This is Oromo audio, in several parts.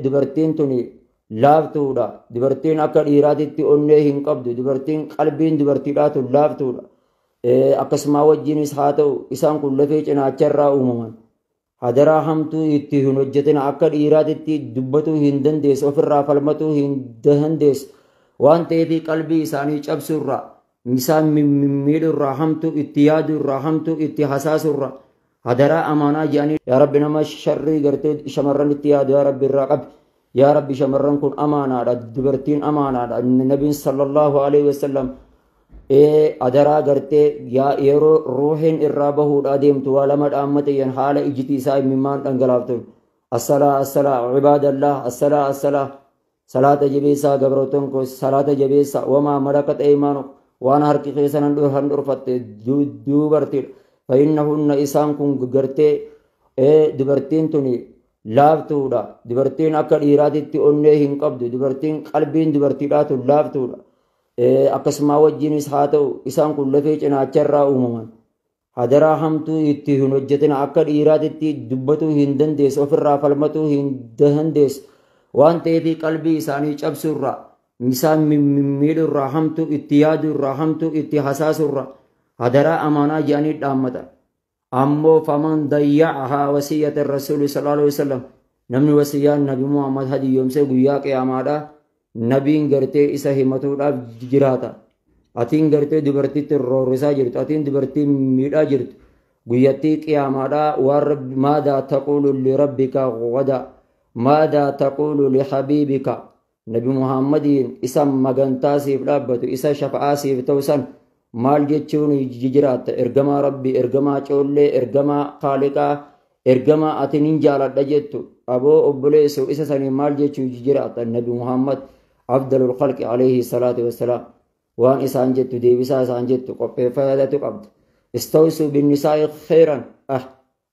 dubartiin tuni laaftuudha. Dubartiin akka dhiiraatitti onnee hin qabdu. Dubartiin qalbiin dubartiidhaa tun laaftuudha. Akkasuma wajjinis haa ta'u isaan kun lafee cinaacharraa uumaman. Hadaraa hamtuu itti hin hojjetin akka dhiiraatitti dubbatuu hin dandeessu ofirraa falmatuu hin dandeessu waan ta'eef qalbii isaanii cabsurraa isaan miidhurraa hamtuu itti yaadurraa hamtuu itti hasaasurraa hadaraa amaanaa jedhanii yaa rabbi nama sharrii gartee shamarran itti yaadu yaa rabbi irraa qabi yaa rabbi shamarran kun amaanaadha dubartiin amaanaadha nabiin sallallahu alaihi wasallam adaraa gartee yeroo ruuhiin irraa bahuudha deemtu waa lama dhaammatayan haala ijiti isaa imimmaan dhangalaaftuun assalaa cibaadallah assalaa salaata jabeessaa gabroottan ko salaata jabeessaa wamaa malakat aymaanu waan harki keessan dhurfatte dubartiidha fa'innahunna isaan kun gartee dubartiin tuni laaftuudha dubartiin akka dhiiraatitti onnee hin qabdu dubartiin qalbiin dubartiidhaa tun laaftuudha akkasuma wajjinis haa ta'u isaan kun lafee cinaacharraa uumaman hadaraa hamtuu itti hin hojjetin akka dhiiraatitti dubbatuu hin dandeessu ofirraa falmatuu hin dandeessu waan ta'eef qalbii isaanii cabsurraa isaan miidhurraa hamtuu itti yaadurraa hamtuu itti hasaasurraa hadaraa amaanaa jedhanii dhaammatan ammoo faman dayya'ahaa wasiyyata rasuuli sallallahu alaihi wasallam namni wasiyyaan nabi muhammad hadiyoomsee guyyaa qiyaamaadhaa nabiin gartee isa himatuudhaaf jiraata atiin gartee dubartiitti roorrisaa jirtu atiin dubartii miidhaa jirtu guyyattii qiyaamaadhaa waan rabbi maadaa taquulu lirabbika gada maadaa taquulu lihabiibika nabi muhammadiin isa magantaa siif dhaabbatu isa shafa'aa siif ta'u san maal jechuun jiraatta ergamaa rabbii ergamaa coollee ergamaa qaaliqaa ergamaa atiin jaaladha jettu aboo obboleessu isa sanii maal jechuu jiraatta nabi muhammad أفضل الخلق عليه الصلاة والسلام وان إسان جت ديبسا إسان جت قبل فيادة قبض استوسوا بالنساء خيرا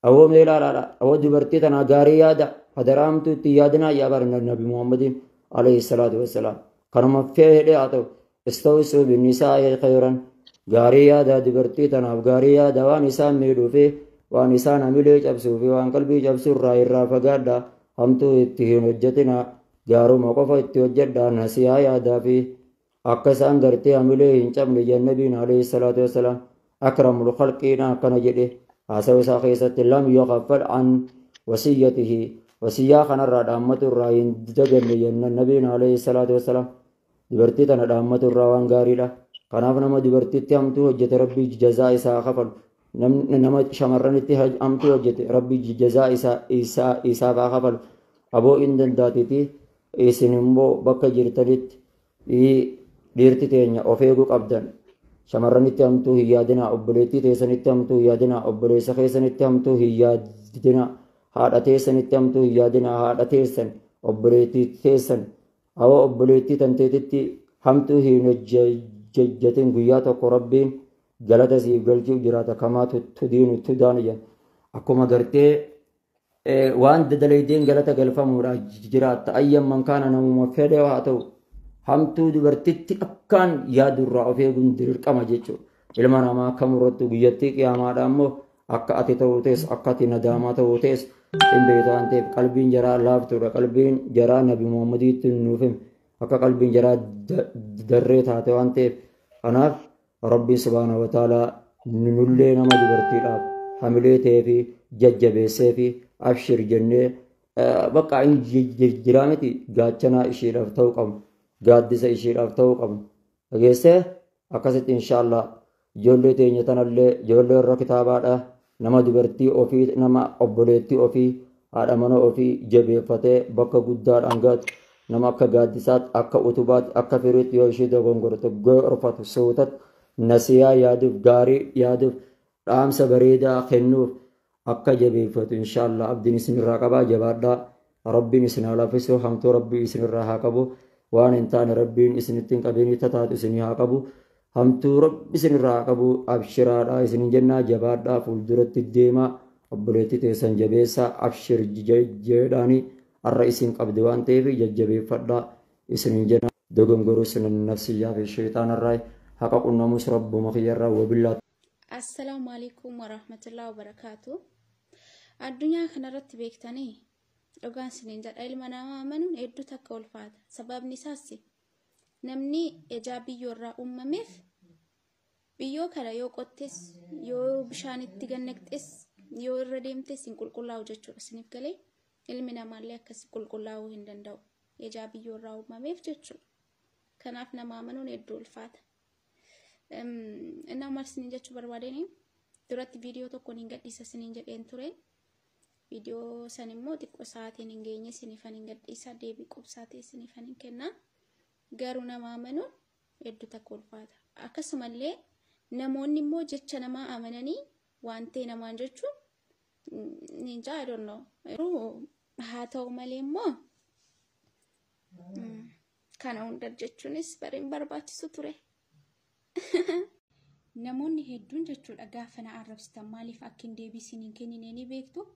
أو ميلا لا أو دبرتي تنا غاريا دا هدرامتو تيادنا يا بار النبي محمد عليه الصلاة والسلام كرم فيه أتو استوسوا بالنساء خيرا غاريا دا دبرتي تنا غاريا دا وان إسان ميلو فيه وان إسان ميلو جبسو فيه وان قلبي جبسو راي رافقا دا همتو اتهين وجتنا gaaruma qofa itti hojjedhaa nasihaa yaadaa fi akka isaan gartee hamilee hin cabne jannabiin alayhi salaatu wassalaam akramul khalqiina akkana jedhe haasawaa isaa keessatti lam yuqaffal an wasiyyatihi wasiyyaa kanarraa dhaammatu irraa hin daganne jannabiin alayhi salaatu wassalaam dubartii tana dhaammatu irraa waan gaariidha kanaaf nama dubartiitti hamtuu hojjete rabbii jazaa isaa kafalu nama shamarranitti hamtuu hojjete rabbii jazaa isaaf haa kafalu aboo hin dandaatiti isin immoo bakka jirtanitti dhiirti teenya of eeguu qabdan shamarranitti hamtuu hin yaadinaa obboleettii teessanitti hamtuu hin yaadinaa obboleessa keessanitti hamtuu hin yaadinaa haadha teessanitti hamtuu hin yaadinaa haadha teessan obboleettii teessan awwa obboleettii tanteetitti hamtuu hin hojjetin guyyaa tokko rabbiin galata siif galchuuf jiraata kamaa tudiinu tudaan jedhan akkuma gartee waan dalaydeen galata galfamuudha jiraata ayyamman kaana namuma fedhe haa ta'u hamtuu dubartitti akkaan yaadurraa of eeguun dirqama jechuudha ilma namaa kamurrattu guyyattii qiyaamaadha ammoo akka ati ta'uu tees akka ati nadaamaa ta'uu tees hin beektu waan ta'eef qalbiin jaraa laaftuudha qalbiin jaraa nabi muhammadiitti nuuf hime akka qalbiin jaraa darree taate waan ta'eef kanaaf rabbiin subhaanahu wa ta'aalaa nullee nama dubartiidhaaf hamilee ta'ee fi jajjabeessee fi abshir jennee bakka hin jiraamiti gaachanaa isheedhaaf ta'uu qabnu gaaddisa isheedhaaf ta'uu qabnu dhageessee akkasitti inshaallah ijoollee teenya tanallee ijoollee irra kitaabaadha nama dubartii ofii nama obboleettii ofii haadha mana ofii jabeeffatee bakka guddaadhaan gaatu nama akka gaaddisaatti akka utubaatti akka firiitti yoo ishee dogongorte gorfatu suutatti nasiyaa yaaduuf gaarii yaaduuf dhaamsa bareedaa kennuuf akka jabeeffatu inshaallah abdiin isinirraa qabaa jabaadhaa rabbiin isin haa laaffisu hamtuu rabbii isinirraa haa qabu waan hin taane rabbiin isinitti hin qabeeni tataatu isinii haa qabu hamtuu rabbi isinirraa haa qabu abshiraadhaa isinin jennaa jabaadhaa fuulduratti deemaa obboleettii teessan jabeessaa abshir jedhaanii har'a isin qabdi waan ta'eef jajjabeeffadhaa isinin jenna dogongoruu sinan nafsiyyaa fi sheexaanarraa haqa qunnamus rabbuma kiyyarraa wabillaa. Assalamu alaikum warahmatullahi wabarakatuh. Addunyaa kanarratti beektanii dhugaan siniin jedha ilma namaa amanuun hedduu takka ulfaata. Sababni isaas namni ejaa biyyoorraa uumameef biyyoo kana yoo qottes yoo bishaanitti gannaqxes yoo irra deemtes hin qulqullaa'u jechuudha siniif galee ilmi namaallee akkas qulqullaa'uu hin danda'u ejaa biyyoorraa uumameef jechuudha. Kanaaf nama amanuun hedduu ulfaata. Innaa maal siniin jechuu barbaadeen duratti viidiyoo tokkoon hin gadhiisa siniin jedheen ture. Viidiyoo san immoo xiqqoo sa'aatiin hin geenye sinifan hin gadhiisa deebii qubsaatee sinifan hin kenna. Garuu nama amanuun hedduu takka ulfaata. Akkasumallee namoonni immoo jecha namaa amananii waan ta'e namaan jechuun ninja I don't know. Haa ta'u malee immoo kana hunda jechuunis bariin barbaachisu ture. Namoonni hedduun jechuudha gaafa na arrabsitan maaliif akka hin deebisiin hin kennine ni beektu.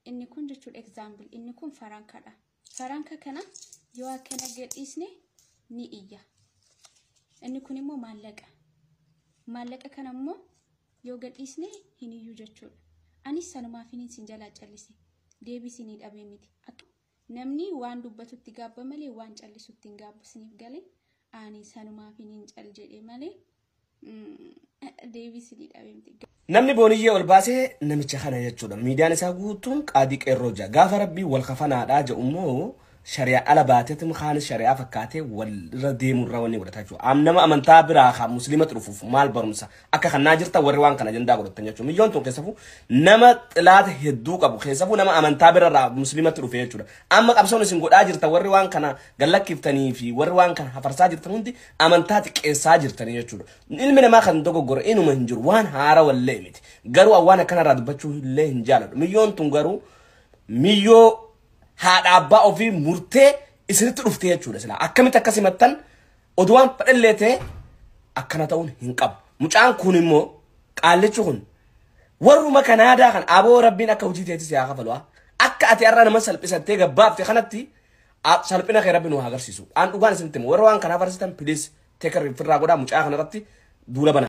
Inni kun jechuudha example inni kun farankadha. Faranka kana yoo akkana gadhiisne ni iyya. Inni kun immoo maallaqa. Maallaqa kana immoo yoo gadhiisne hin iyyu jechuudha. Anis sanumaaf hin sin jalaa callise. Deebisiin dhabee miti. Namni waan dubbatutti gaabba malee waan callisutti hin gaabbu siniif galee ani sanumaaf hin cal jedhee malee deebisiin dhabee miti. Namni booniyyee ol baasee namicha kana jechuudha. Miidiyaan isaa guutuun qaadii qeerroo jaa. Gaafa rabbii wal kafanaadhaa jedhummoo shari'a ala baateetum kaan shari'a fakkaatee walirra deemurra wanni godhata jechuudha. Nama amantaa biraa haa musliimatu dhufuuf maal barumsa akka kanaa jirta warri waan kana ajandaa godhatan jechuudha. Miyyoon tun keessafuu nama xilaata hedduu qabu keessafuu nama amantaa birarraa musliimatu dhufe jechuudha. Amma qabsoon isin godhaa jirta warri waan kana gallakkiftanii fi warri waan kana hafarsaa jirtan hundi amantaa xiqqeessaa jirtanii jechuudha. Ilmi namaa kan dogoggora inuma hin jiru waan haara wallee miti. Garuu awwaan akkanarraa dubbachuu illee hin jaaladhu. Miyyoon tun garuu miyyoo haadha abbaa ofii murtee isinitti dhuftee jechuudha sila akkamitti akkasi mattan oduwaan fadhallee ta'e akkana ta'uun hin qabu. Mucaan kun immoo qaallichi kun warruma kanaadaa kan aboo rabbiin akka hojii teetis yaa kafalu akka ati har'a nama salphisattee gabbaafte kanatti salphina kee rabbi nu agarsiisu. Aan dhugaan isinitti immoo warra waan kanaa farsitan please take a firraa godhaa mucaa kanarratti duula bana.